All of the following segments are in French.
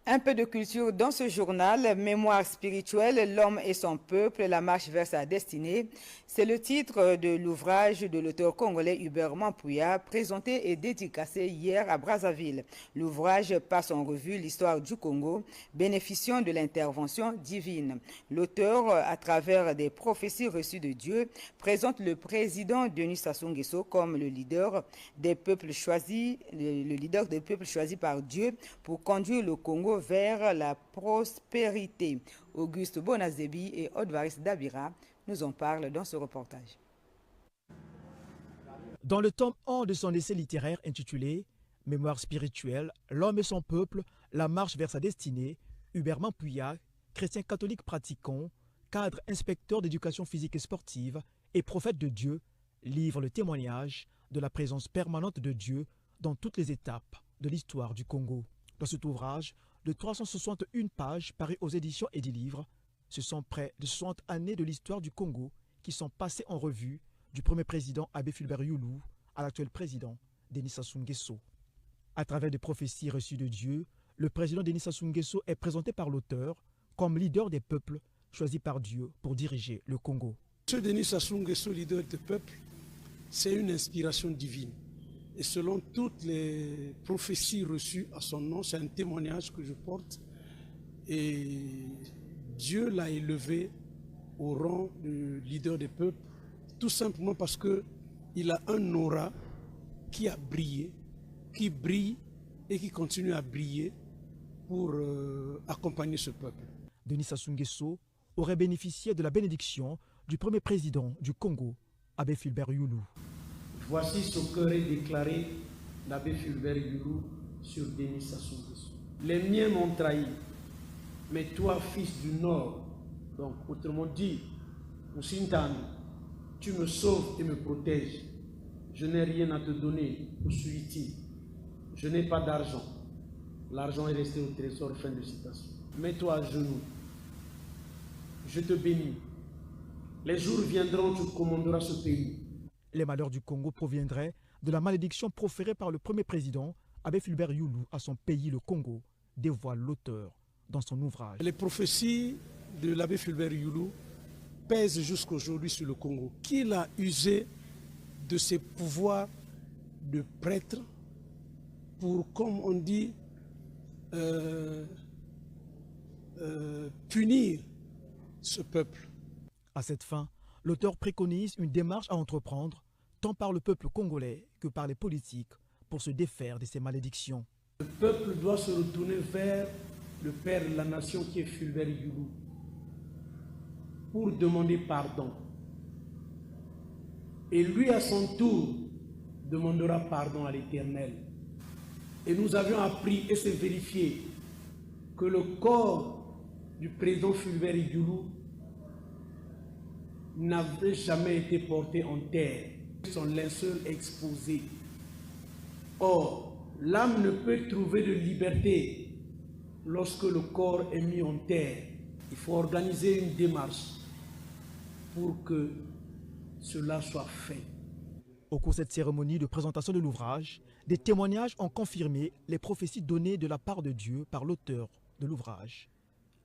Un peu de culture dans ce journal, Mémoire spirituelle, l'homme et son peuple, la marche vers sa destinée. C'est le titre de l'ouvrage de l'auteur congolais Hubert Mampouya, présenté et dédicacé hier à Brazzaville. L'ouvrage passe en revue l'histoire du Congo, bénéficiant de l'intervention divine. L'auteur, à travers des prophéties reçues de Dieu, présente le président Denis Sassou Nguesso comme le leader des peuples choisis, par Dieu pour conduire le Congo vers la prospérité. Auguste Bonazebi et Odvaris Dabira nous en parlent dans ce reportage. Dans le tome 1 de son essai littéraire intitulé « Mémoire spirituelle, l'homme et son peuple, la marche vers sa destinée », Hubert Mampouya, chrétien catholique pratiquant, cadre inspecteur d'éducation physique et sportive et prophète de Dieu, livre le témoignage de la présence permanente de Dieu dans toutes les étapes de l'histoire du Congo. Dans cet ouvrage de 361 pages paru aux éditions Edilivre, ce sont près de 60 années de l'histoire du Congo qui sont passées en revue du premier président Abbé Fulbert Youlou à l'actuel président Denis Sassou Nguesso. À travers des prophéties reçues de Dieu, le président Denis Sassou Nguesso est présenté par l'auteur comme leader des peuples choisis par Dieu pour diriger le Congo. M. Denis Sassou Nguesso, leader des peuples, c'est une inspiration divine. Et selon toutes les prophéties reçues à son nom, c'est un témoignage que je porte. Et Dieu l'a élevé au rang de leader des peuples, tout simplement parce qu'il a un aura qui a brillé, qui brille et qui continue à briller pour accompagner ce peuple. Denis Sassou Nguesso aurait bénéficié de la bénédiction du premier président du Congo, Abbé Fulbert Youlou. Voici ce qu'aurait déclaré l'abbé Fulbert Youlou sur Denis Sassou Nguesso. Les miens m'ont trahi, mais toi, fils du Nord, donc autrement dit, Oussintane, tu me sauves et me protèges. Je n'ai rien à te donner, Oussouiti. Je n'ai pas d'argent. L'argent est resté au trésor, fin de citation. Mets-toi à genoux. Je te bénis. Les jours viendront, tu commanderas ce pays. Les malheurs du Congo proviendraient de la malédiction proférée par le premier président, Abbé Fulbert Youlou, à son pays, le Congo, dévoile l'auteur dans son ouvrage. Les prophéties de l'abbé Fulbert Youlou pèsent jusqu'aujourd'hui sur le Congo, qu'il a usé de ses pouvoirs de prêtre pour, comme on dit, punir ce peuple. À cette fin, l'auteur préconise une démarche à entreprendre tant par le peuple congolais que par les politiques pour se défaire de ces malédictions. Le peuple doit se retourner vers le père de la nation qui est Fulbert Youlou pour demander pardon. Et lui, à son tour, demandera pardon à l'Éternel. Et nous avions appris et c'est vérifié que le corps du président Fulbert Youlou n'avait jamais été porté en terre. Son linceul exposé. Or, l'âme ne peut trouver de liberté lorsque le corps est mis en terre. Il faut organiser une démarche pour que cela soit fait. Au cours de cette cérémonie de présentation de l'ouvrage, des témoignages ont confirmé les prophéties données de la part de Dieu par l'auteur de l'ouvrage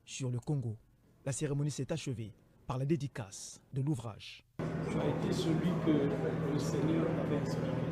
sur le Congo. La cérémonie s'est achevée par la dédicace de l'ouvrage. Tu as été celui que le Seigneur avait inspiré.